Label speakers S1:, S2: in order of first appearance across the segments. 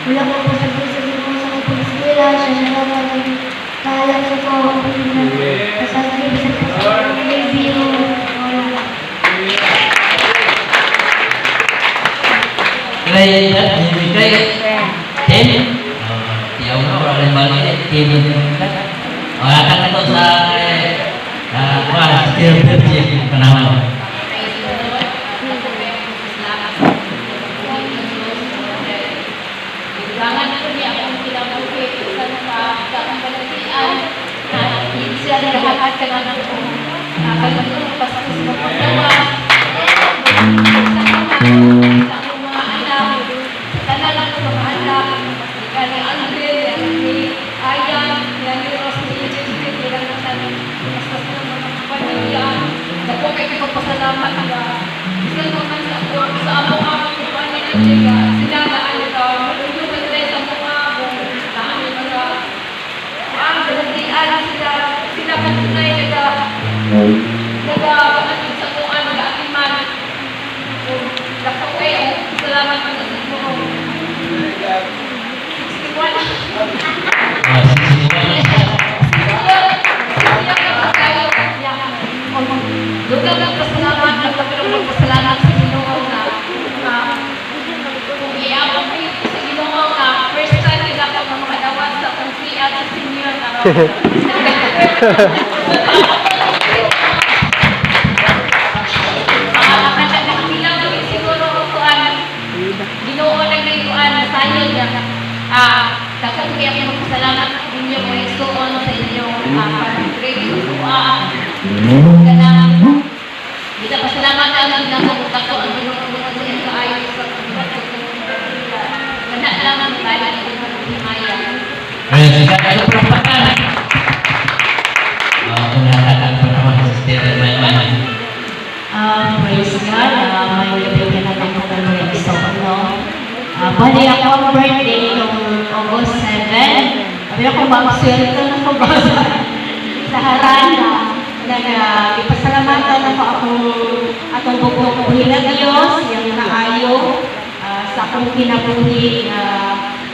S1: Mula po po sa pagsabi po sa pag-eskwela, siya na po nagkaalam sa po ako po na kasasabib sa review.
S2: Kaya Tim, tiyaw na orang lain balik Tim. Akan itu saya still berjaya kenalan.
S3: Pasalamat ka. Isa naman sa amo-amo ko pa ni Jessica. Sila na ano ka, malulungan tayo sa mga amo. Daan yung mga balatian sila katunay nag-aano sa kuan, nag-atiman. Dako kayo, salamat ka sa mo. 61. Dugang ng pasalamat at kapirang pasalamat sa Ginoo na kung iabang kayo sa Ginoo na first time nila ka makadawat sa pagsiya sa senior na nakakila mo siguro kuan Ginoo na gayuan sayo niya dapat kaya kayo magpasalamat sa inyo kung isuon sa inyong grade kanang kita pasalamat ang nagdako ang binulungan sa inyo ayos sa mana lang ang tayo ng maya.
S2: Jika ada perempatan, mengatakan pertama setiap main-main.
S4: Praise God, may gabi na naman ko ng episode, no? Bali ako ang birthday noong August 7. Sabi ako, mag-swelto na ko ba sa harana. Ipasalamatan ako atong bubuhay na Diyos, yung naayo sa akong kinabuhi,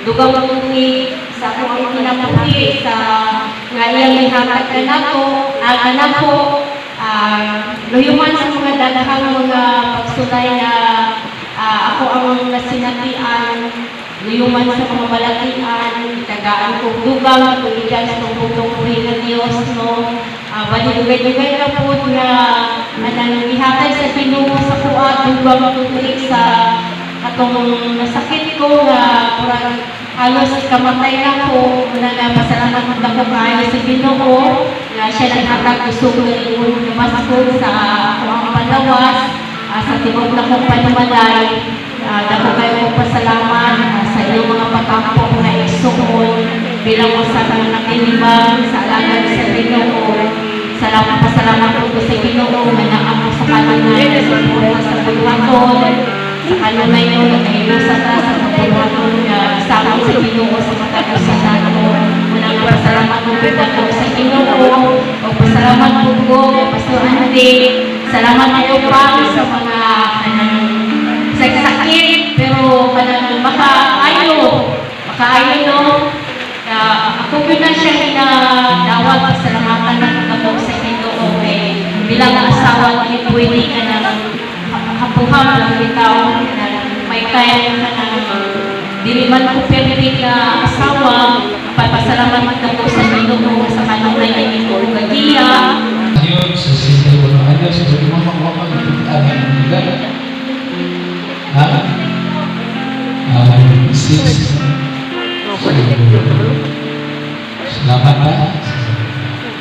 S4: dugang mabuhi, sa akong kinabuhi, sa ngayang ihakat ka na to, anak ko, luyuman sa mga daghang mga pagsulay na ako ang nasinatian, luyuman sa mga malatian, tagaan kong dugang, tuligan sa bubuhay na Diyos, no? Bali-dugay-dugay na po na ihatay sa Ginoo sa kuat, dugang matutulik sa atong nasakit ko na kurang halos kamatay na po na pasalamat na ko kayo sa Ginoo na siya naghatag gusto ko ng maskog sa akong panawas sa tibok na kong panumalay. Dako kayo pasalamat sa iyong mga pagkampok na iksukon bilang usa ka nakinibang sa alagad sa Ginoo. Pasalamat po sa Ginoo na naamo sa kanunay sa paghaton sa kanunay nyo na nailusa ta sa paghaton na isama sa Ginoo sa matagos sa nanon. Unang pasalamat po po sa Ginoo o pasalamat po po Pastor Andy. Salamat po pa sa mga sakit pero kanang makaayo no ako yun na siya na dawag pasalamatan ng kapag sa Ginoo bilang asawa ni pwede ka ng kapuhang ng bitaw na may kaya ka ng dili man ko perfect na asawa papasalamat ako sa Ginoo sa kanunay na Ginoo gagiya
S5: yun sa sila ko na ano sa mga mawakag ng aman ng lugar selamat na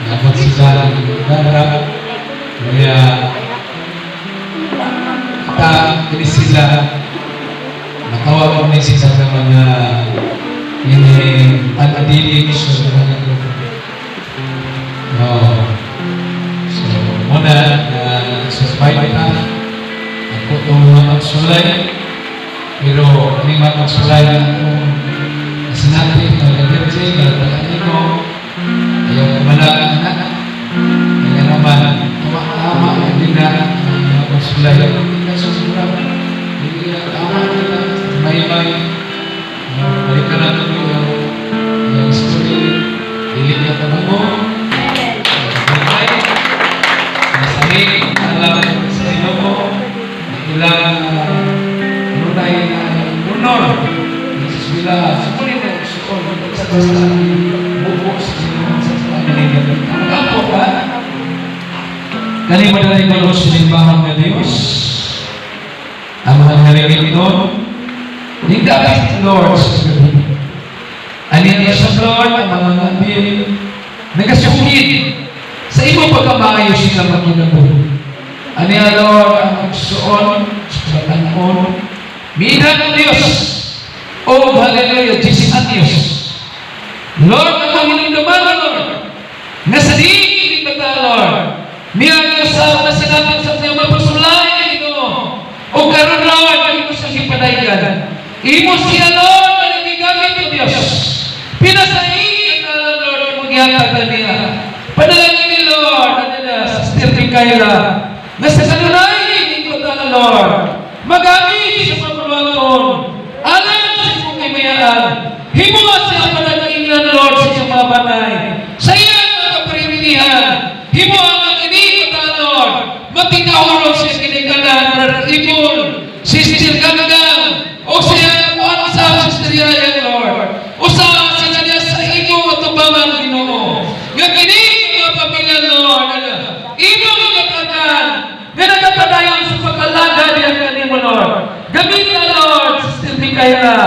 S5: dapat sila ng negara kaya kita sila matawag kami sila sa mga ini mission na mga grupo so muna susbay ka ako itong mga magsulay pero hindi magsulay na itong sinabi ng energy na talaga ko ayaw kumala na kaya naman tama hindi na magsulay hindi na susunod hindi na tama nila may Lord. Jesus bila, sukunin mo sa basta bubo sa Ginoo sa pagkalingan. Ang ako ka? Kani madaling ko sa simbahan ng Diyos. Ang mga narinig doon, hindi dapat Lord sa gabi. Alin niya sa Lord ang mga nabil, nagasungit sa imo pagkamaayos sila magkinabuhi. Ano yan, Lord, ang magsuon sa patanon. Minhan ng Diyos. O, hallelujah, Jesus ang Diyos. Lord, ang mahinumduman, Lord. Nasa diin ka, Lord. Niyan ka sa nasinatang sa siyang mapasulay, ito. O karon, Lord, ang imo sa hipadaygan. Imo siya, Lord, ang nagigamit ng Diyos. Pinasahin ka, Lord, magyatag na niya. Panalangin ni Lord, ano na, Sister Mikaela, nasa kanunay, ikaw na, Lord, magamit sa pagpapalawon, alam sa iyong kaymayaan, himuha siya panagingnan, Lord, sa iyong mga banay, sa iyong mga kaparimihan, himuha ang kinig na, Lord, matinahulog sa kinikanan, Brother Ibon, Sister Ganggang, o siya, ano sa Sister Yaya, Lord, o sa niya sa iyo at tubangan, Ginoo, nga kinig mga pamilya, Lord, imo mga kanan, nga nagapadayon sa pagkalaga niya kanimo, Lord. Gamit na, Lord, Sister Mikaela,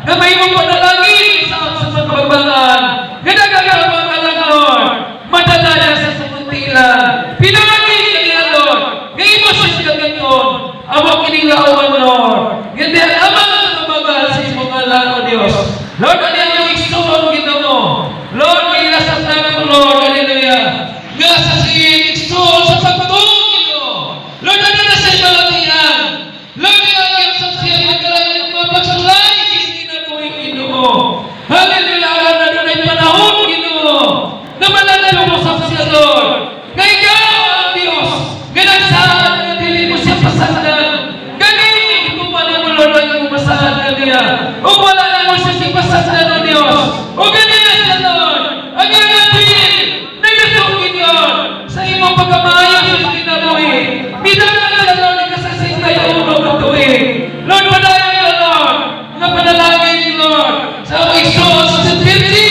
S5: na may mong panalangin sa pagbabalaan, nga nagagapadayon, Lord, madala niya sa sumuntilan. Pinalangin niya, Lord, nga imo siya gamiton, awang kinilawan, Lord. Hindi alam sa tumagal sa imong alam, O Diyos. Lord, ano yung iksuon, Ginoo? Lord, ilasap namin, Lord, hallelujah. Nga sa siyang iksuon sa pagtulong, Lord, ano na sa ibalatihan? Lord, yung sa siyang magkalayan ng mga pagsulay, hindi na po yung Ginoo. Hallelujah, na doon ay panahon, Ginoo, na mananalo mo sa siya, Lord. Na ikaw ang Diyos, ganang saan na dili mo siya pasagdan. Galing, kung wala mo, Lord, ang iyong masagdan niya. O wala na mo siya si pasagdan, O Diyos. O ganyan siya, Lord. Ang iyong natin, nagasungin yun sa imong pagkamaayos sa kinabuhi. Bidala siya, Lord, nagkasasin tayo unong katuwing. Lord, padayan ka, Lord. Mga panalangin, Lord. Sa aming Isus, sa Tirti,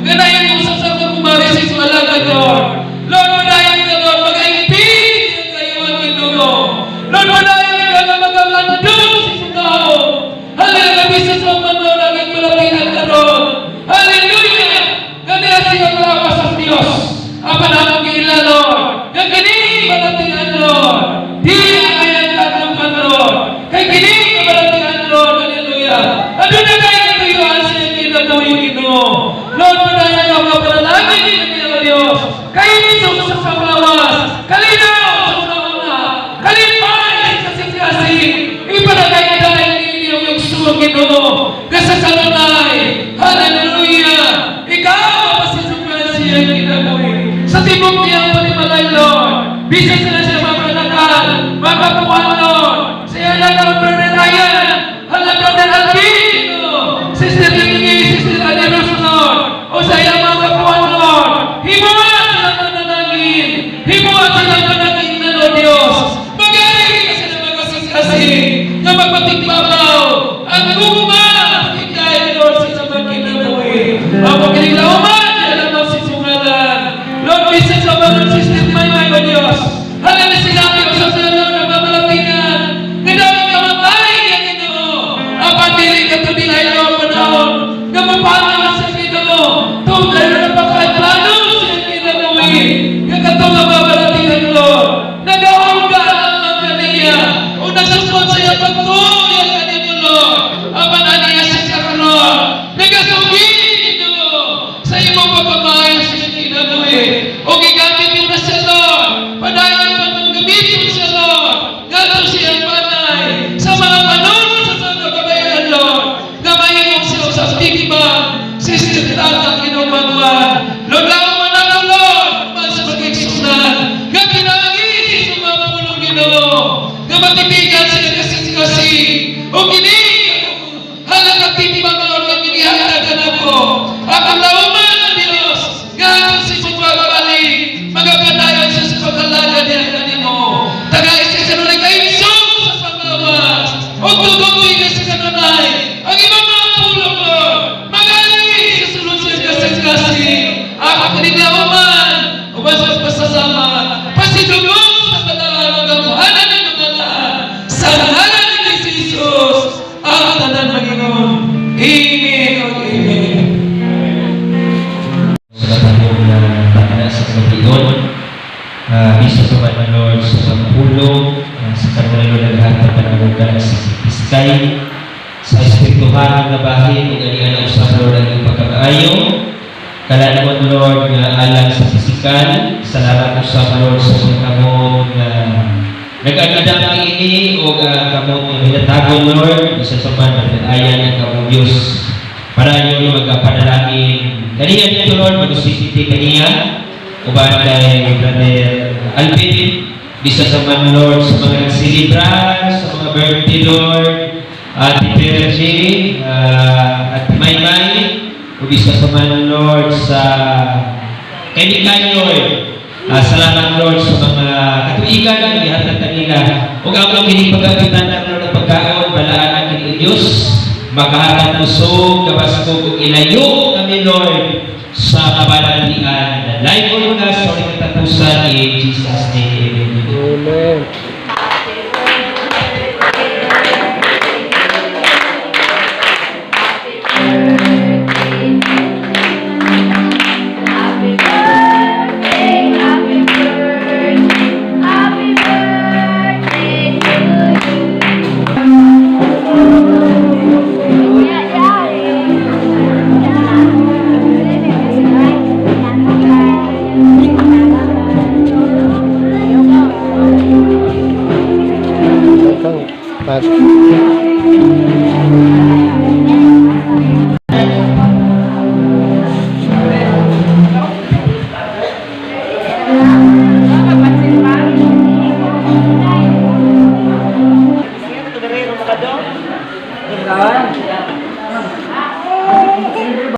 S5: ganayin mo sa kumari sa ismalaga, Lord. Lord, padayan ka, Lord, mag-aipin sa kayo ang Ginoo. Lord, padayan ka na mag-amandong sa isugaw. Hallelujah, bisis mo man, Lord, ang malapihan ka, Lord. Hallelujah! Ganyan siya mga sa Diyos. Ang panahon kila, Lord. Yung kinig balatihan, Lord. Di ayan katungkan, Lord. Kay kinig balatihan, Lord. Hallelujah. Ano na kayo natuyuan sa iyong kinabuhi, Ginoo? Lord, padayan ka mga panalangin niya, O Diyos. Kayo nito sa panglawas. Kalinaw sa una-una. Kalipay sa kasing-kasing. Ipanagay na dahil ninyo yung suwag, Ginoo. Kasi sa kanunay. Hallelujah. Ikaw ang masisukan siya yung kinabuhi. Sa tibok niya panimalay, Lord. Bisis na siya magpanakal. Magpapuan, Lord. Siya lang ang Brother Ryan. Hala, Brother Albino. Sister Tinggi, Sister Aderos, Lord. O sa iyang mga kapuan, Lord. Himuha sila mananangin. Himuha sila mananangin, O Diyos. Magaling ka sila magkasing-kasing. Na magpatigbabaw. Ang guma. Ikay, Lord, sa magkinabuhi. Ang magkinabuhi. Lord, bisis sa mga system may O Diyos. Halala sila kayo sa Lord na mamalatingan. Nidawang kamatay ka, Ginoo. Ang pagdiling ka ito din ay Lord panahon. Namapanaw sa Ginoo. Tunay na napakaiplano sa Ginoo. Yung katong mamalatingan, Lord. Nagawang ka ang mga kaniya. O nagsasupot sa iyo pagtuloy ang kanino, Lord. Ang pananiya sa siya, Lord. Nagasugin, Ginoo. Sa imong pagpapayas sa kinabuhi. O gigamit mo na siya, Lord. Padayon mo nang gamitin siya, Lord. Gato siya panay. Sa mga panon sa mga kabayan, Lord. Gamayin mo siya sa bigman.
S6: tuhan nga bahin ug ganian ang usab Lord ang iyong pagkakaayo. Kalanamon Lord nga alang sa pisikal, salamat usab Lord sa mga kamot nga nag-agidang ini o kamot nga minatagon Lord, isa sa man ayan ang kamot Diyos. Para yung magkapanalangin. Kaniya dito Lord, mag-usipiti kaniya, uban kay Brother Alvin, bisa sa man Lord sa mga nagsilibra, sa mga birthday Lord, at Perji, at Maymay, o bisa sa man Lord sa kaibigan Lord. Salamat Lord sa mga katuigan na ihatag kanila. Huwag ang pinipagabitan ng Lord ng pagkaon, balaan ang kini Diyos, makahatag pusog, kabaskog, ug ilayo kami Lord sa kabalalian. Life all of us, sa katapusan in Jesus' name.
S7: Amen.